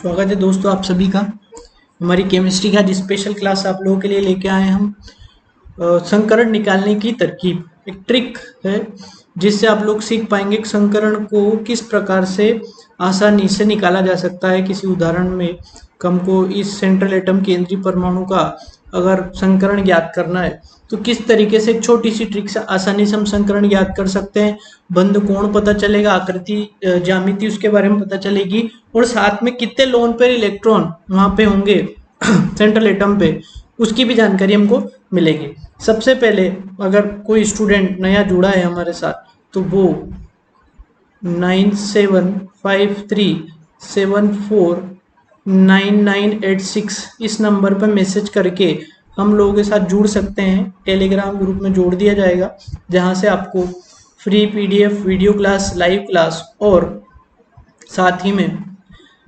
स्वागत है दोस्तों आप सभी का। हमारी केमिस्ट्री का आज स्पेशल क्लास आप लोगों के लिए लेके आए हम। संकरण निकालने की तरकीब एक ट्रिक है जिससे आप लोग सीख पाएंगे कि संकरण को किस प्रकार से आसानी से निकाला जा सकता है। किसी उदाहरण में हमको इस सेंट्रल एटम केंद्रीय परमाणु का अगर संकरण ज्ञात करना है तो किस तरीके से एक छोटी सी ट्रिक से आसानी से हम संकरण ज्ञात कर सकते हैं। बंद कोण पता चलेगा, आकृति ज्यामिति उसके बारे में पता चलेगी और साथ में कितने लोन पेयर इलेक्ट्रॉन वहां पे होंगे सेंट्रल एटम पे उसकी भी जानकारी हमको मिलेगी। सबसे पहले अगर कोई स्टूडेंट नया जुड़ा है हमारे साथ तो वो 9753749986 इस नंबर पर मैसेज करके हम लोगों के साथ जुड़ सकते हैं। टेलीग्राम ग्रुप में जोड़ दिया जाएगा जहां से आपको free PDF, video class, live class और साथ ही में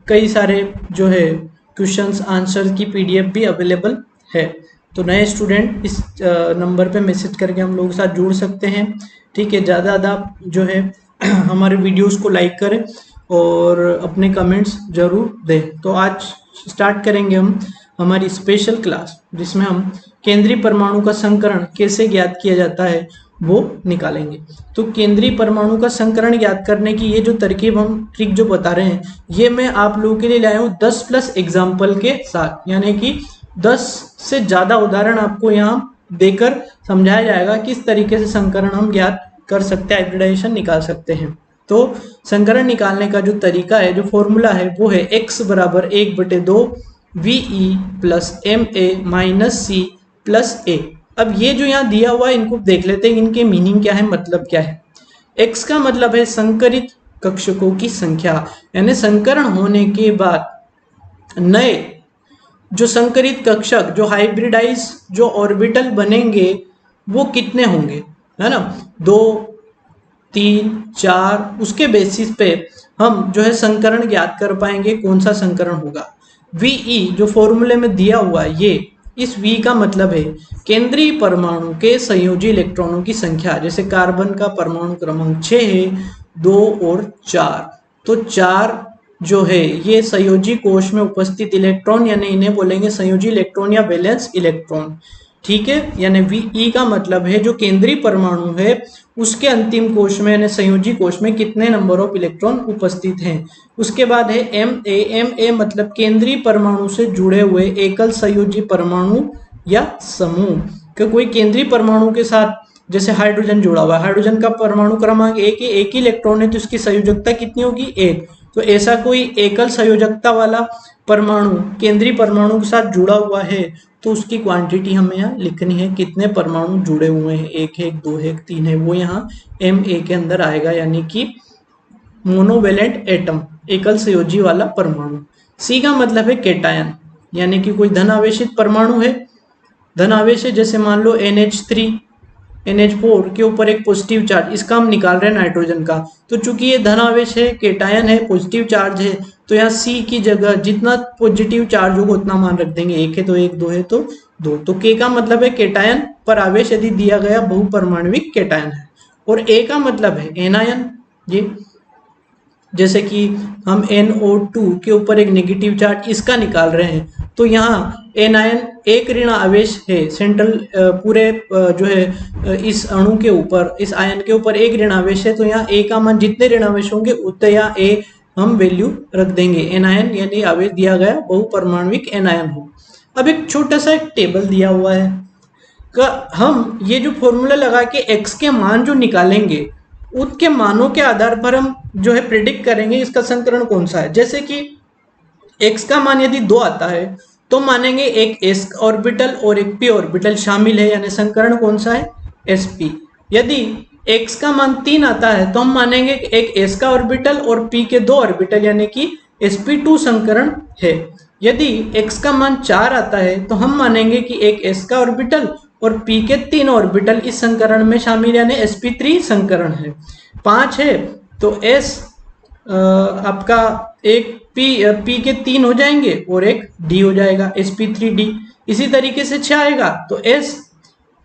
कई सारे जो है क्वेश्चंस आंसर की पीडीएफ भी अवेलेबल है। तो नए स्टूडेंट इस नंबर पे मैसेज करके हम लोगों के साथ जुड़ सकते हैं। ठीक है, ज़्यादा ज़्यादा जो है हमारे वीडियोस को लाइक करें और अपने कमेंट्स जरूर दें। तो आज स्टार्ट करेंगे हम हमारी स्पेशल क्लास जिसमें हम केंद्रीय परमाणु का संकरण कैसे ज्ञात किया जाता है वो निकालेंगे। तो केंद्रीय परमाणु का संकरण ज्ञात करने की ये जो तरकीब हम ट्रिक जो बता रहे हैं ये मैं आप लोगों के लिए लाया हूँ 10+ एग्जाम्पल के साथ, यानी कि 10 से ज़्यादा उदाहरण आपको यहाँ देकर समझाया जाएगा किस तरीके से संकरण हम ज्ञात कर सकते हैं, हाइब्रिडाइजेशन निकाल सकते हैं। तो संकरण निकालने का जो तरीका है, जो फॉर्मूला है वो है x बराबर 1/2 VE plus MA minus C plus A। अब ये जो यहाँ दिया हुआ है इनको देख लेते हैं, इनके मीनिंग क्या है, मतलब क्या है। x का मतलब है संकरित कक्षकों की संख्या, यानी संकरण होने के बाद नए जो संकरित कक्षक, जो हाइब्रिडाइज जो ऑर्बिटल बनेंगे वो कितने होंगे, है ना, 2, 3, 4। उसके बेसिस पे हम जो है संकरण ज्ञात कर पाएंगे कौन सा संकरण होगा। VE जो फॉर्मूले में दिया हुआ है ये, इस V का मतलब है केंद्रीय परमाणु के संयोजी इलेक्ट्रॉनों की संख्या। जैसे कार्बन का परमाणु क्रमांक 6 है, 2 और 4, तो 4 जो है ये संयोजी कोश में उपस्थित इलेक्ट्रॉन, यानी इन्हें बोलेंगे संयोजी इलेक्ट्रॉन या वैलेंस इलेक्ट्रॉन। ठीक है, यानी VE का मतलब है जो केंद्रीय परमाणु है उसके अंतिम कोश में यानी संयोजी कोश में कितने नंबर ऑफ इलेक्ट्रॉन उपस्थित हैं। उसके बाद है MA मतलब केंद्रीय परमाणु से जुड़े हुए एकल संयोजी परमाणु या समूह। कि कोई केंद्रीय परमाणु के साथ जैसे हाइड्रोजन जुड़ा हुआ है, हाइड्रोजन का परमाणु क्रमांक एक ही इलेक्ट्रॉन है तो इसकी संयोजकता कितनी होगी, 1। तो ऐसा कोई एकल संयोजकता वाला परमाणु केंद्रीय परमाणु के साथ जुड़ा हुआ है तो उसकी क्वांटिटी हमें यहाँ लिखनी है, कितने परमाणु जुड़े हुए हैं, 1 है, 2 है, 3 है, वो यहाँ MA के अंदर आएगा, यानी कि मोनोवेलेंट एटम, एकल संयोजी वाला परमाणु। C का मतलब है केटायन, यानी कि कोई धन आवेशित परमाणु है, धन आवेश है, जैसे मान लो NH3 NH4 के ऊपर एक पॉजिटिव चार्ज, इसका हम निकाल रहे हैं नाइट्रोजन का, तो चूंकि ये धन आवेश है, केटायन है, पॉजिटिव चार्ज है, तो यहाँ C की जगह जितना पॉजिटिव चार्ज होगा उतना मान रख देंगे, 1 है तो 1, 2 है तो 2। तो K का मतलब है केटायन पर आवेश यदि दिया गया बहुपरमाणविक केटायन है। और A का मतलब है एनायन, ये जैसे कि हम NO2 के ऊपर एक नेगेटिव चार्ज इसका निकाल रहे हैं तो यहाँ एनायन एक ऋण आवेश है, सेंट्रल पूरे जो है इस अणु के ऊपर, इस आयन के ऊपर एक ऋण आवेश है, तो यहाँ A का मान जितने ऋण आवेश होंगे उतने यहाँ A हम वैल्यू रख देंगे। एनायन यानी आवेश दिया गया बहुपरमाणविक एनायन हो। अब एक छोटा सा एक टेबल दिया हुआ है का हम ये जो फॉर्मूला लगा के x के मान जो निकालेंगे उसके मानों के आधार पर हम जो है प्रिडिक्ट करेंगे इसका संकरण कौन सा है। जैसे कि x का मान यदि 2 आता है तो मानेंगे एक s ऑर्बिटल और एक p ऑर्बिटल शामिल है, यानी संकरण कौन सा है, sp। यदि x का मान 3 आता है तो हम मानेंगे एक s का ऑर्बिटल और p के 2 ऑर्बिटल, यानी कि sp2 संकरण है। यदि x का मान 4 आता है तो हम मानेंगे कि एक s का ऑर्बिटल और p के 3 ऑर्बिटल इस संकरण में शामिल, यानी sp3 संकरण है। 5 है तो s आपका एक p के 3 हो जाएंगे और एक d हो जाएगा, sp3d। इसी तरीके से 6 आएगा तो s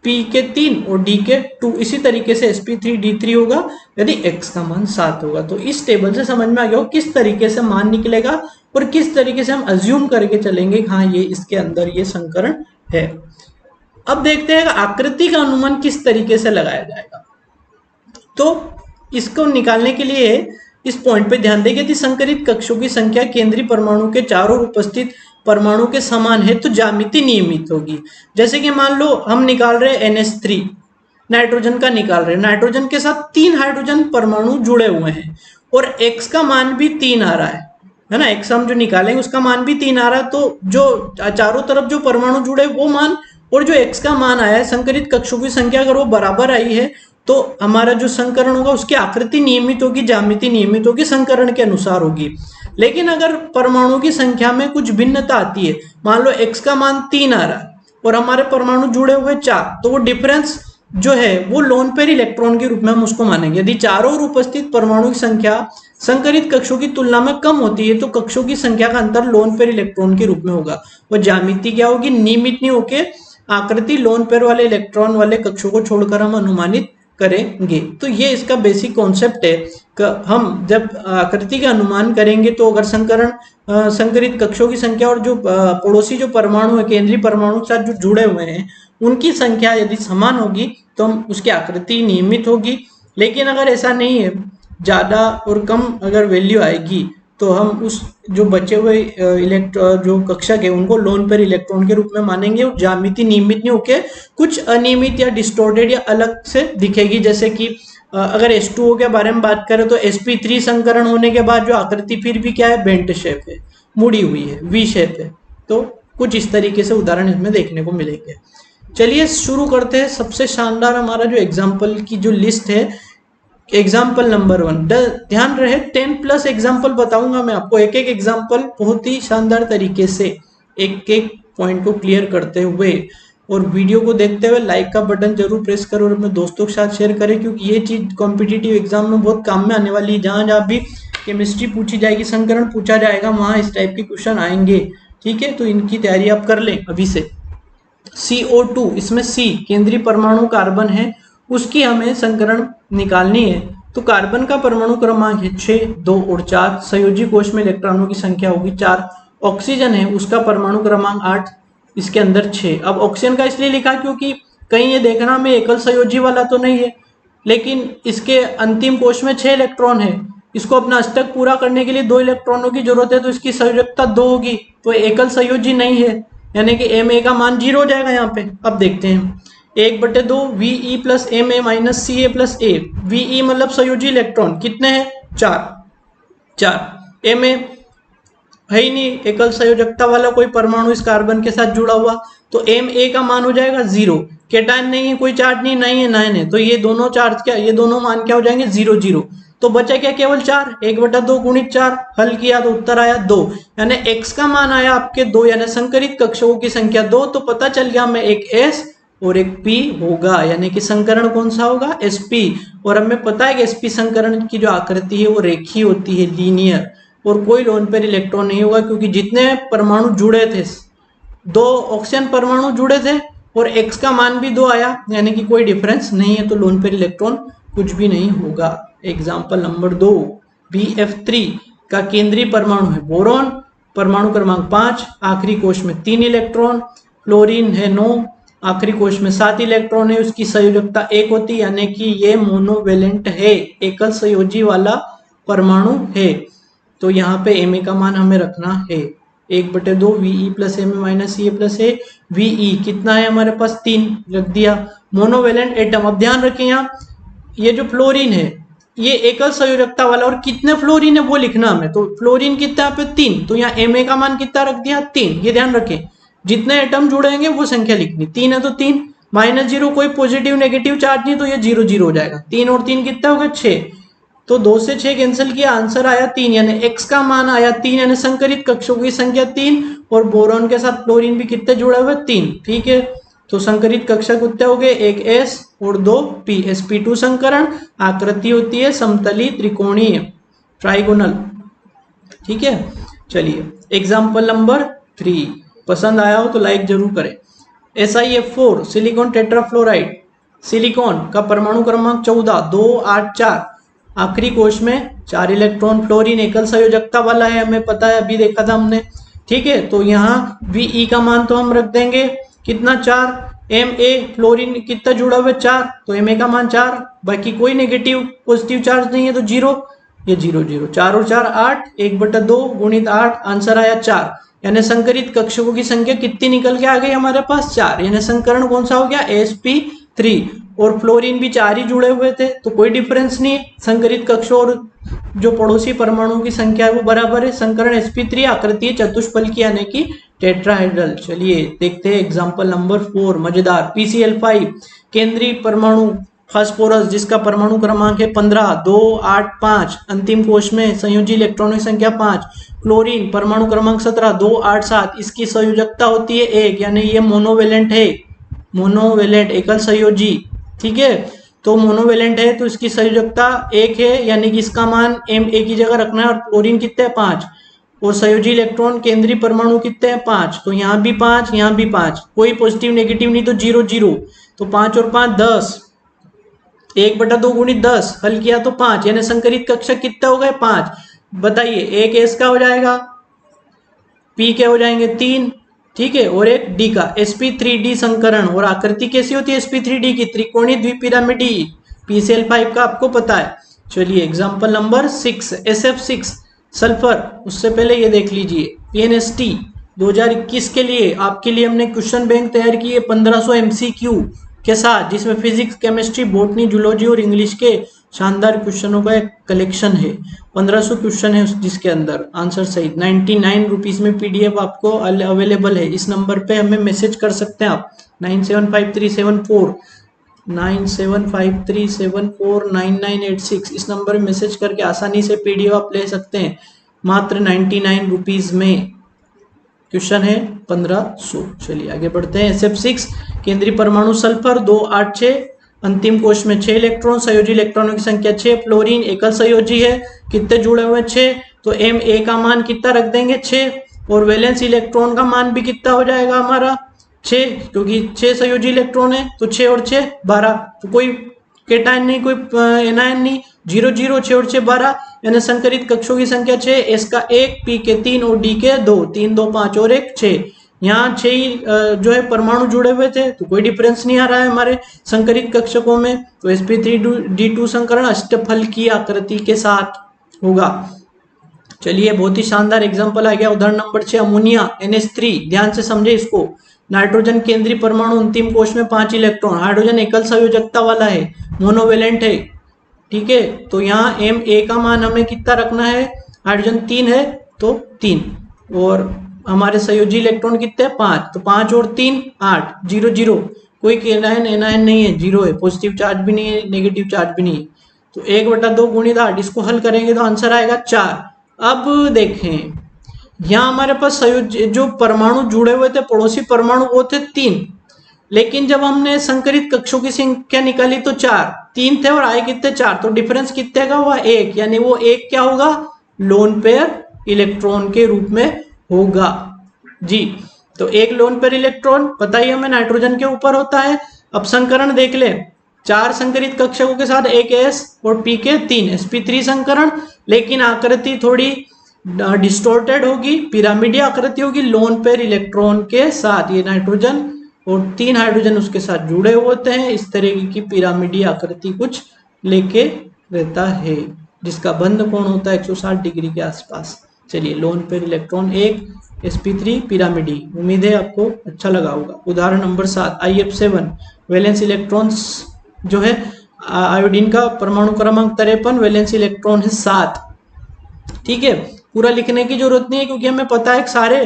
p के 3 और d के 2, इसी तरीके से sp3d3 होगा यदि x का मान 7 होगा। तो इस टेबल से समझ में आ गया हो किस तरीके से मान निकलेगा और किस तरीके से हम अज्यूम करके चलेंगे हाँ ये इसके अंदर ये संकरण है। अब देखते हैं आकृति का अनुमान किस तरीके से लगाया जाएगा। तो इसको निकालने के लिए इस पॉइंट पे ध्यान दें, यदि संकरित कक्षों की संख्या केंद्रीय परमाणु के चारों ओर उपस्थित परमाणु के समान है तो ज्यामिति नियमित होगी। जैसे कि मान लो हम निकाल रहे हैं NH3, नाइट्रोजन का निकाल रहे हैं, नाइट्रोजन के साथ 3 हाइड्रोजन परमाणु जुड़े हुए हैं और x का मान भी 3 आ रहा है ना, x हम जो निकालेंगे उसका मान भी 3 आ रहा है, तो जो चारों तरफ जो परमाणु जुड़े वो मान और जो x का मान आया है, संकरित कक्षों की संख्या अगर वो बराबर आई है तो हमारा जो संकरण होगा उसकी आकृति नियमित होगी, ज्यामिति नियमित होगी, संकरण के अनुसार होगी। लेकिन अगर परमाणु की संख्या में कुछ भिन्नता आती है, मान लो x का मान 3 आ रहा है और हमारे परमाणु जुड़े हुए 4, तो वो डिफरेंस जो है वो लोन पेयर इलेक्ट्रॉन के रूप में हम उसको मानेंगे। यदि चारों ओर उपस्थित परमाणु की संख्या संकरित कक्षों की तुलना में कम होती है तो कक्षों की संख्या का अंतर लोन पेयर इलेक्ट्रॉन के रूप में होगा। वो ज्यामिति क्या होगी, नियमित नहीं होके आकृति लोन पेयर वाले इलेक्ट्रॉन वाले कक्षों को छोड़कर हम अनुमानित करेंगे। तो ये इसका बेसिक कॉन्सेप्ट है। हम जब आकृति का अनुमान करेंगे तो अगर संकरित कक्षों की संख्या और जो पड़ोसी जो परमाणु है केंद्रीय परमाणु के साथ जो जुड़े हुए हैं उनकी संख्या यदि समान होगी तो हम उसकी आकृति नियमित होगी। लेकिन अगर ऐसा नहीं है, ज्यादा और कम अगर वैल्यू आएगी तो हम उस जो बचे हुए जो कक्षक है उनको लोन पेयर इलेक्ट्रॉन के रूप में मानेंगे और ज्यामिति नियमित नहीं होके कुछ अनियमित या डिस्टॉर्टेड या अलग से दिखेगी। जैसे कि अगर H2O के बारे में बात करें तो sp3 संकरण होने के बाद जो आकृति फिर भी क्या है, बेंट शेप है, मुड़ी हुई है, V शेप है। तो कुछ इस तरीके से उदाहरण इसमें देखने को मिलेंगे। चलिए शुरू करते हैं। सबसे शानदार हमारा जो एग्जाम्पल की जो लिस्ट है, एग्जाम्पल नंबर 1। ध्यान रहे 10+ एग्जाम्पल बताऊंगा मैं आपको, एक एक एग्जाम्पल बहुत ही शानदार तरीके से एक एक पॉइंट को क्लियर करते हुए, और वीडियो को देखते हुए लाइक का बटन जरूर प्रेस करो और अपने दोस्तों के साथ शेयर करें, क्योंकि ये चीज कॉम्पिटिटिव एग्जाम में बहुत काम में आने वाली है। जहां जहां भी केमिस्ट्री पूछी जाएगी, संकरण पूछा जाएगा, वहां इस टाइप के क्वेश्चन आएंगे। ठीक है, तो इनकी तैयारी आप कर लें अभी से। CO2, इसमें C केंद्रीय परमाणु कार्बन है, उसकी हमें संकरण निकालनी है। तो कार्बन का परमाणु क्रमांक है 6, 2 और 4। संयोजी कोश में इलेक्ट्रॉनों की संख्या होगी 4। ऑक्सीजन है, उसका परमाणु क्रमांक 8, इसके अंदर 6। अब ऑक्सीजन का इसलिए लिखा क्योंकि कहीं ये देखना में एकल संयोजी वाला तो नहीं है, लेकिन इसके अंतिम कोश में 6 इलेक्ट्रॉन है। इसको अपना अष्टक पूरा करने के लिए 2 इलेक्ट्रॉनों की जरूरत है, तो इसकी संयोजकता 2 होगी, तो एकल संयोजी नहीं है, यानी कि Ma का मान 0 हो जाएगा यहाँ पे। अब देखते हैं 1/2 VE + Ma - Ca + A। VE मतलब संयोजी इलेक्ट्रॉन कितने हैं, 4। Ma है ही नहीं, एकल संयोजकता वाला कोई परमाणु इस कार्बन के साथ जुड़ा हुआ, तो Ma का मान हो जाएगा 0। केटायन नहीं है, कोई चार्ज नहीं है, 9 है, तो ये दोनों चार्ज क्या, ये दोनों मान क्या हो जाएंगे, 0 0। तो बचा क्या, केवल 4। 1/2 × 4 हल किया तो उत्तर आया 2, यानी x का मान आया आपके 2, यानी संकरित कक्षकों की संख्या 2। तो पता चल गया हमें एक S और एक P होगा, यानी कि संकरण कौन सा होगा, sp। और हमें पता है कि sp संकरण की जो आकृति है वो रेखीय होती है, लीनियर, और कोई लोन पेयर इलेक्ट्रॉन नहीं होगा, क्योंकि जितने परमाणु जुड़े थे, 2 ऑक्सीजन परमाणु जुड़े थे और x का मान भी 2 आया, यानी कि कोई डिफरेंस नहीं है, तो लोन पेयर इलेक्ट्रॉन कुछ भी नहीं होगा। एग्जाम्पल नंबर 2, BF3 का केंद्रीय परमाणु है बोरॉन, परमाणु क्रमांक 5, आखिरी कोश में 3 इलेक्ट्रॉन। फ्लोरीन है 9, आखिरी कोश में 7 इलेक्ट्रॉन है, उसकी संयोजकता 1 होती है, यानी कि ये मोनोवेलेंट है, एकल संयोजी वाला परमाणु है। तो यहाँ पे Ma का मान हमें रखना है 1/2 VE + Ma - Ca + A। VE कितना है हमारे पास, 3 रख दिया। मोनोवेलेंट एटम, अब ध्यान रखें यहाँ ये जो फ्लोरीन है ये एकल संयोजकता वाला, और कितने फ्लोरीन है वो लिखना हमें। तो फ्लोरीन कितना पे 3, तो यहाँ Ma का मान कितना रख दिया, 3। ये ध्यान रखें, जितने एटम जुड़ेंगे वो संख्या लिखनी, 3 है तो 3, -0 कोई पॉजिटिव नेगेटिव चार्ज नहीं, तो ये 0 0 हो जाएगा। 3 और 3 कितना हो गया, 6। तो 2 से 6 कैंसिल किया, आंसर आया 3, यानी x का मान आया 3, यानी संकरित कक्षों की संख्या 3, और बोरॉन के साथ फ्लोरीन भी कितने जुड़े हुए, 3। ठीक है, तो संकरित कक्षक कितने हो गए, एक S और 2 P। sp2 संकरण, आकृति होती है समतली त्रिकोणीय, ट्राइगोनल। ठीक है, चलिए एग्जाम्पल नंबर 3। पसंद आया हो तो लाइक जरूर करें। SiF4 सिलिकॉन टेट्राफ्लोराइड, सिलिकॉन का परमाणु क्रमांक 14, 2 8 4। आखिरी कोश में 4 इलेक्ट्रॉन, फ्लोरीन एकल संयोजकता वाला है, हमें पता है, अभी देखा था हमने। ठीक है, तो यहाँ Ve का मान तो हम रख देंगे कितना 4, Ma फ्लोरीन कितना जुड़ा हुआ है 4, तो Ma का मान 4, बाकी कोई नेगेटिव पॉजिटिव चार्ज नहीं है तो 0, ये 0 0, 4 और 4 8, 1/2 गुणित 8, आंसर आया 4। यानी संकरित कक्षकों की संख्या कितनी निकल के आ गई हमारे पास 4, यानी संकरण कौन सा हो गया sp3। और फ्लोरीन भी 4 ही जुड़े हुए थे तो कोई डिफरेंस नहीं है, संकरित कक्षों और जो पड़ोसी परमाणुओं की संख्या है वो बराबर है। संकरण sp3 आकृतीय चतुष्फलकी यानी कि टेट्राहेड्रल। चलिए देखते हैं एग्जांपल नंबर 4, मजेदार। PCl5 केंद्रीय परमाणु फास्फोरस जिसका परमाणु क्रमांक है 15, 2 8 5, अंतिम कोश में संयोजी इलेक्ट्रॉनों की संख्या 5। क्लोरीन परमाणु क्रमांक 17, 2 8 7, इसकी संयोजकता होती है 1, यानी ये मोनोवेलेंट है, मोनोवेलेंट एकल संयोजी। ठीक है, तो मोनोवेलेंट है तो इसकी संयोजकता 1 है, यानी कि इसका मान Ma की जगह रखना है। और क्लोरीन कितने हैं 5, और संयोजी इलेक्ट्रॉन केंद्रीय परमाणु कितने हैं 5, तो यहाँ भी 5, यहाँ भी 5, कोई पॉजिटिव नेगेटिव नहीं तो 0 0, तो 5 और 5 10, 1/2 गुणित 10, हल किया तो 5, यानी संकरित कक्षक कितने हो गए 5। बताइए एक एस का हो जाएगा, पी के हो जाएंगे 3, ठीक है, और एक डी का sp3d संकरण। और आकृति कैसी होती है sp3d की, त्रिकोणीय द्विपिरामिडी। PCl5 का आपको पता है। चलिए एग्जांपल नंबर 6, SF6 सल्फर। उससे पहले ये देख लीजिए PNST 2021 के लिए आपके लिए हमने क्वेश्चन बैंक तैयार की है 1500 MCQ के साथ, जिसमें फिजिक्स, केमिस्ट्री, बॉटनी, जूलॉजी और इंग्लिश के शानदार क्वेश्चनों का एक कलेक्शन है। 1500 क्वेश्चन है जिसके अंदर आंसर सहित 99 रुपीज में PDF आपको अवेलेबल है। इस नंबर पे हमें मैसेज कर सकते हैं आप 975374 इस नंबर में मैसेज करके आसानी से PDF आप ले सकते हैं। मात्र 99 रुपीज में क्वेश्चन है 1500। चलिए आगे बढ़ते हैं। SF6 केंद्रीय परमाणु सल्फर 2 8 6, अंतिम कोश में 6 इलेक्ट्रॉन, संयोजी इलेक्ट्रॉनों की संख्या 6। फ्लोरीन एकल संयोजी है, कितने जुड़े हुए 6, तो Ma का मान कितना रख देंगे 6, और वैलेंस इलेक्ट्रॉन का मान भी कितना हो जाएगा हमारा 6, क्योंकि 6 संयोजी इलेक्ट्रॉन है तो 6 और 6 12, तो कोई केटायन नहीं, कोई एनायन नहीं, 0 0, 6 और 6 12, यानी संकरित कक्षों की संख्या 6, S का 1, P के 3 और D के 2, 3 2 5 और 1 6। यहाँ 6 ही जो है परमाणु जुड़े हुए थे तो कोई डिफरेंस नहीं आ रहा है हमारे संकरित कक्षकों में। तो sp3d2 संकरण अष्टफल की आकृति के साथ होगा। चलिए बहुत ही शानदार एग्जांपल आ गया। उदाहरण नंबर 6, अमोनिया NH3। ध्यान से समझे इसको। नाइट्रोजन केंद्रीय परमाणु अंतिम कोश में 5 इलेक्ट्रॉन, हाइड्रोजन एकल संयोजकता वाला है, मोनोवेलेंट है। ठीक है, तो यहाँ Ma का मान हमें कितना रखना है, हाइड्रोजन 3 है तो 3, और हमारे संयोजी इलेक्ट्रॉन कितने 5, तो 5 और 3 8, 0 0, कोई एनायन नहीं है, 0 है, पॉजिटिव चार्ज भी नहीं है, नेगेटिव चार्ज भी नहीं है। तो 1/2 गुणित 8, इसको हल करेंगे तो आंसर आएगा 4। अब देखें यहाँ हमारे पास जो परमाणु जुड़े हुए थे पड़ोसी परमाणु वो थे 3, लेकिन जब हमने संकरित कक्षों की संख्या निकाली तो 4, 3 थे और आए कितने 4, तो डिफरेंस कितने का हुआ 1, यानी वो 1 क्या होगा लोन पेयर इलेक्ट्रॉन के रूप में होगा जी। तो एक लोन पेयर इलेक्ट्रॉन पता ही हमें नाइट्रोजन के ऊपर होता है। अब संकरण देख ले, 4 संकरित कक्षकों के साथ एक S और P के 3 sp3 संकरण, लेकिन आकृति थोड़ी डिस्टोर्टेड होगी, पिरामिडी आकृति होगी लोन पेयर इलेक्ट्रॉन के साथ। ये नाइट्रोजन और 3 हाइड्रोजन उसके साथ जुड़े होते हैं, इस तरह की पिरामिडी आकृति कुछ लेके रहता है, जिसका बंध कोण होता है 160 डिग्री के आसपास। चलिए लोन पेयर इलेक्ट्रॉन 1 sp3 पिरामिडी। उम्मीद है आपको अच्छा लगा होगा। उदाहरण नंबर 7, IF7 वैलेंस इलेक्ट्रॉन्स जो है आयोडीन का परमाणु क्रमांक 53, वैलेंस इलेक्ट्रॉन है 7। ठीक है, पूरा लिखने की जरूरत नहीं है क्योंकि हमें पता है सारे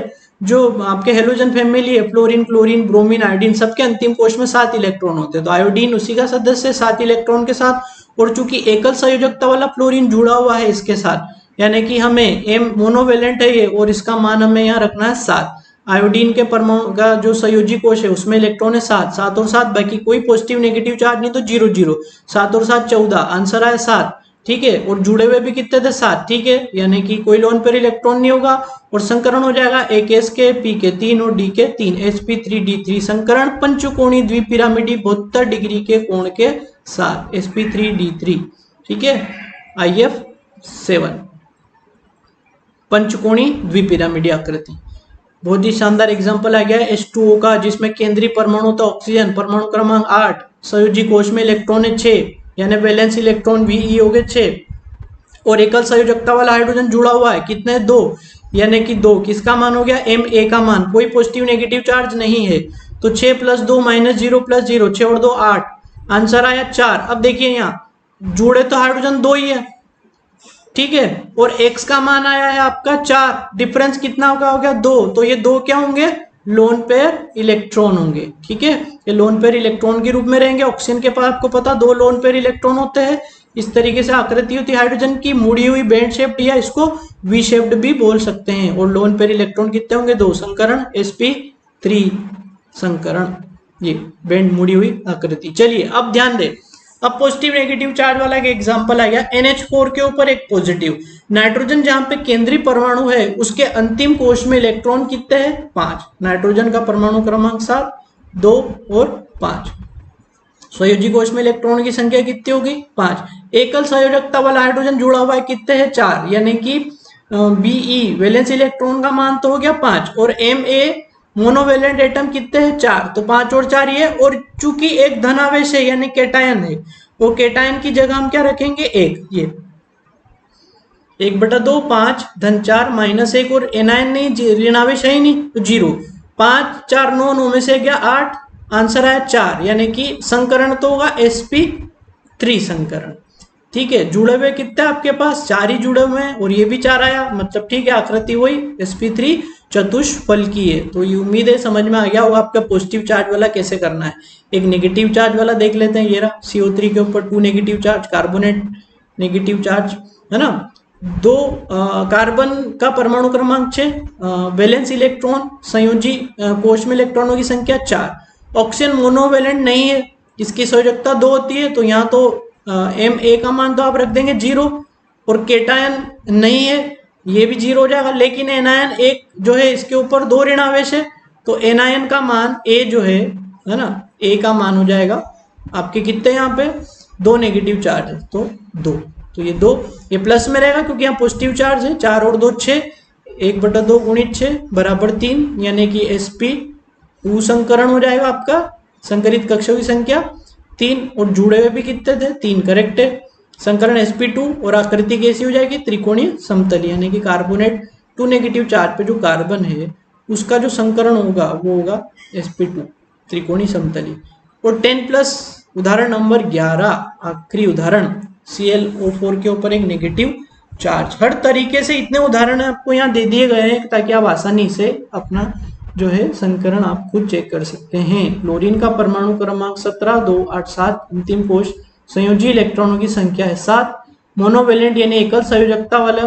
जो आपके हेलोजन फैमिली है, फ्लोरीन, क्लोरीन, ब्रोमीन, आयोडीन, सबके अंतिम कोश में 7 इलेक्ट्रॉन होते हैं। तो आयोडीन उसी का सदस्य 7 इलेक्ट्रॉन के साथ, और चूंकि एकल संयोजकता वाला फ्लोरीन जुड़ा हुआ है इसके साथ, यानी कि हमें M मोनोवेलेंट है ये, और इसका मान हमें यहाँ रखना है 7। आयोडीन के परमाणु का जो संयोजी कोश है उसमें इलेक्ट्रॉन है 7, 7 और 7, बाकी कोई पॉजिटिव नेगेटिव चार्ज नहीं तो 0 0, 7 और 7 14, आंसर आया 7। ठीक है, और जुड़े हुए भी कितने थे 7। ठीक है, यानी कि कोई लोन पेयर इलेक्ट्रॉन नहीं होगा, और संकरण हो जाएगा एक S के, P के 3 और D के 3 sp3d3 संकरण पंचकोणीय द्विपिरामिडी 72 डिग्री के कोण के साथ sp3d3। ठीक है, IF7 पंचकोणी द्विपिरामिडीय आकृति। बहुत ही शानदार एग्जांपल आ गया है H2O का, जिसमें केंद्रीय परमाणु तो ऑक्सीजन, परमाणु क्रमांक 8, संयोजी कोश में इलेक्ट्रॉन है 6, यानी वैलेंस इलेक्ट्रॉन VE हो गए 6, और एकल संयोजकता वाला हाइड्रोजन जुड़ा हुआ है कितने 2, यानी कि 2 किसका मान हो गया Ma का मान, कोई पॉजिटिव नेगेटिव चार्ज नहीं है, तो 6 + 2 - 0 + 0, 6 और 2 8, आंसर आया 4। अब देखिए यहाँ जुड़े तो हाइड्रोजन 2 ही है, ठीक है, और x का मान आया है आपका 4, डिफरेंस कितना होगा, हो गया 2, तो ये 2 क्या होंगे, लोन पेयर इलेक्ट्रॉन होंगे, ठीक है, ये लोन पेयर इलेक्ट्रॉन के रूप में रहेंगे। ऑक्सीजन के पास आपको पता 2 लोन पेयर इलेक्ट्रॉन होते हैं। इस तरीके से आकृति होती है हाइड्रोजन की, मुड़ी हुई बेंड शेप्ड, या इसको वी शेप्ड भी बोल सकते हैं। और लोन पेयर इलेक्ट्रॉन कितने होंगे 2, संकरण sp3 संकरण, ये बेंड मुड़ी हुई आकृति। चलिए अब ध्यान दें, अब पॉजिटिव नेगेटिव चार्ज वाला एक एग्जांपल आ गया, NH4 के ऊपर एक पॉजिटिव, नाइट्रोजन जहां पे केंद्रीय परमाणु है उसके अंतिम कोश में इलेक्ट्रॉन कितने हैं 5, नाइट्रोजन का परमाणु क्रमांक 7, 2 और 5, संयोजी कोश में इलेक्ट्रॉन की संख्या कितनी होगी 5, एकल संयोजकता वाला हाइड्रोजन जुड़ा हुआ है कितने हैं 4, यानी कि Be वैलेंस इलेक्ट्रॉन का मान तो हो गया 5, और Ma मोनोवेलेंट एटम कितने हैं 4, तो 5 और 4 ये, और चूंकि एक धनावेश है यानी केटायन है, वो केटायन की जगह हम क्या रखेंगे 1, ये 1/2 5 धन 4 -1, और एनायन नहीं, ऋणावेश है ही नहीं, तो 0, 5 4 9, 9 में से गया 8, आंसर आया 4, यानी कि संकरण तो होगा sp3 संकरण, ठीक है। जुड़े हुए कितने आपके पास 4 ही जुड़े हुए हैं, और ये भी 4 आया, मतलब ठीक है, आकृति वही sp3 चतुष्फल की है। तो ये उम्मीद है समझ में आ गया होगा आपका पॉजिटिव चार्ज वाला कैसे करना है। एक नेगेटिव चार्ज वाला देख लेते हैं, ये रहा CO3 के ऊपर 2 negative charge, carbonate negative charge है ना, 2 कार्बन का परमाणु क्रमांक 6, वैलेंस इलेक्ट्रॉन, संयोजी कोश में इलेक्ट्रॉनों की संख्या 4, ऑक्सीजन मोनोवेलेंट नहीं है, इसकी संयोजकता 2 होती है, तो यहाँ तो Ma का मान तो आप रख देंगे 0, और केटायन नहीं है, ये भी 0 हो जाएगा, लेकिन एनायन एक जो है इसके ऊपर 2 ऋणावेश है, तो एनायन का मान A जो है ना, A का मान हो जाएगा आपके कितने, यहाँ पे 2 नेगेटिव चार्ज है, तो 2, तो ये 2 ये प्लस में रहेगा क्योंकि यहाँ पॉजिटिव चार्ज है, 4 और 2 6, 1/2 × 6 = 3, यानी कि sp2 संकरण हो जाएगा आपका, संकरित कक्षों की संख्या 3, और जुड़े हुए भी कितने थे 3, करेक्ट है, संकरण sp2, और आकृति कैसी हो जाएगी त्रिकोणीय समतली, यानी कि कार्बोनेट 2 नेगेटिव चार्ज पे जो कार्बन है उसका जो संकरण होगा वो होगा sp2 त्रिकोणीय समतली। और 10+ उदाहरण नंबर 11 आखिरी उदाहरण, ClO4 के ऊपर एक नेगेटिव चार्ज। हर तरीके से इतने उदाहरण आपको यहाँ दे दिए गए हैं ताकि आप आसानी से अपना जो है संकरण आप खुद चेक कर सकते हैं। क्लोरीन का परमाणु क्रमांक 17, 2 8 7, अंतिम कोश, संयोजी इलेक्ट्रॉनों की संख्या है 7, मोनोवेलेंट यानी एकल संयोजकता वाला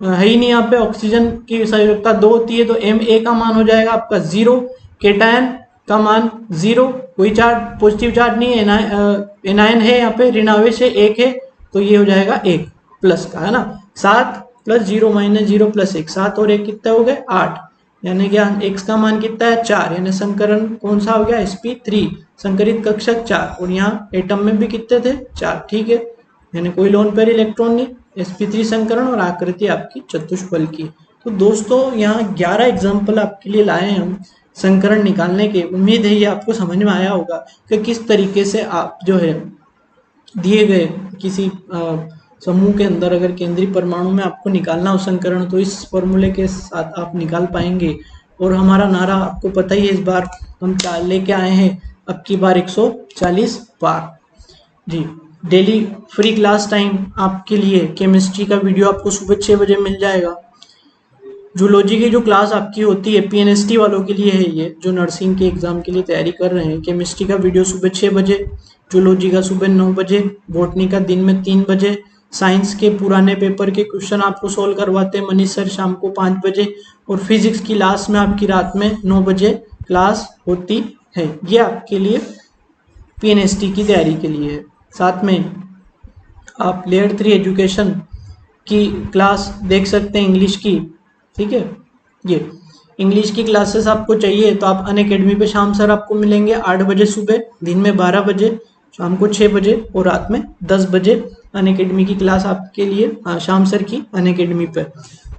है ही नहीं, यहाँ पे ऑक्सीजन की संयोजकता 2 होती है, तो Ma का मान हो जाएगा आपका 0, केटायन का मान 0, कोई चार्ज पॉजिटिव चार्ज नहीं है, एनायन है यहाँ पे, ऋणावेश है 1 है, तो ये हो जाएगा 1 प्लस का है ना, 7 + 0 - 0 + 1, 7 और 1 कितना हो गए 8, यानी कि x का मान कितना है 4, यानी संकरण कौन सा हो गया sp3, संकरित कक्षक 4, और यहाँ एटम में भी कितने थे 4, ठीक है, यानी कोई लोन पेयर इलेक्ट्रॉन नहीं, sp3 संकरण, और आकृति आपकी चतुष्फल की। तो दोस्तों यहाँ 11 एग्जाम्पल आपके लिए लाए हैं हम संकरण निकालने के। उम्मीद है ये आपको समझ में आया होगा कि किस तरीके से आप जो है दिए गए किसी समूह के अंदर अगर केंद्रीय परमाणु में आपको निकालना हो संकरण, तो इस फॉर्मूले के साथ आप निकाल पाएंगे। और हमारा नारा आपको पता ही है, इस बार हम लेके आए हैं अब की बार 140 पार जी। डेली फ्री क्लास टाइम आपके लिए केमिस्ट्री का वीडियो आपको सुबह 6 बजे मिल जाएगा। जूलॉजी की जो क्लास आपकी होती है PNST वालों के लिए है, ये जो नर्सिंग के एग्जाम के लिए तैयारी कर रहे हैं, केमिस्ट्री का वीडियो सुबह 6 बजे, जूलॉजी का सुबह 9 बजे, बॉटनी का दिन में 3 बजे, साइंस के पुराने पेपर के क्वेश्चन आपको सोल्व करवाते हैं मनीष सर शाम को 5 बजे, और फिजिक्स की क्लास में आपकी रात में 9 बजे क्लास होती है। ये आपके लिए PNST की तैयारी के लिए है। साथ में आप लेयर 3 एजुकेशन की क्लास देख सकते हैं इंग्लिश की, ठीक है। ये इंग्लिश की क्लासेस आपको चाहिए तो आप अनअकैडमी पे शाम सर आपको मिलेंगे 8 बजे सुबह, दिन में 12 बजे, शाम को 6 बजे और रात में 10 बजे अनअकैडमी की क्लास आपके लिए शाम सर की अनअकैडमी पे।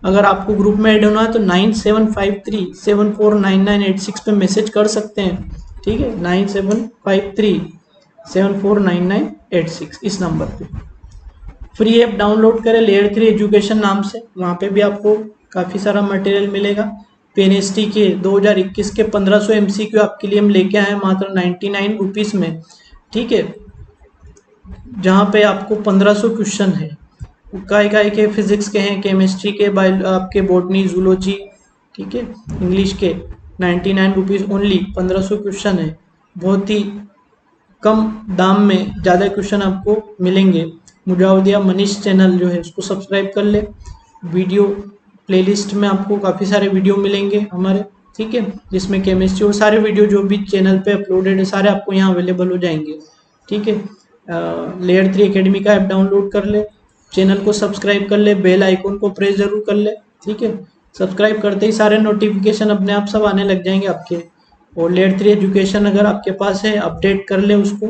अगर आपको ग्रुप में ऐड होना है तो 9753749986 पे मैसेज कर सकते हैं, ठीक है, 9753749986 इस नंबर पे। फ्री ऐप डाउनलोड करें लेयर 3 एजुकेशन नाम से, वहाँ पे भी आपको काफ़ी सारा मटेरियल मिलेगा। पेनेस्टी के 2021 के 1500 MCQ आपके लिए हम लेके आए हैं मात्र 99 रुपीज़ में, ठीक है, जहाँ पे आपको 1500 क्वेश्चन है, काय के फिजिक्स के हैं, केमिस्ट्री के, बायो आपके बॉटनी, जूलॉजी, ठीक है, इंग्लिश के 99 रुपीज़ ओनली, 1500 क्वेश्चन है। बहुत ही कम दाम में ज़्यादा क्वेश्चन आपको मिलेंगे। मुजावदिया मनीष चैनल जो है उसको सब्सक्राइब कर ले। वीडियो प्लेलिस्ट में आपको काफ़ी सारे वीडियो मिलेंगे हमारे, ठीक है, जिसमें केमिस्ट्री और सारे वीडियो जो भी चैनल पे अपलोडेड है सारे आपको यहाँ अवेलेबल हो जाएंगे, ठीक है। लेयर 3 एकेडमी का ऐप डाउनलोड कर ले, चैनल को सब्सक्राइब कर ले, बेल आइकन को प्रेस जरूर कर ले, ठीक है। सब्सक्राइब करते ही सारे नोटिफिकेशन अपने आप सब आने लग जाएंगे आपके। और लेयर 3 एजुकेशन अगर आपके पास है अपडेट कर ले उसको।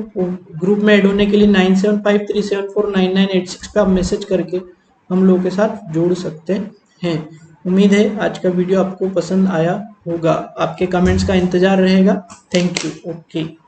ग्रुप में ऐड होने के लिए 9753749986 पे आप मैसेज करके हम लोगों के साथ जोड़ सकते हैं। उम्मीद है आज का वीडियो आपको पसंद आया होगा, आपके कमेंट्स का इंतजार रहेगा। Thank you. ओके।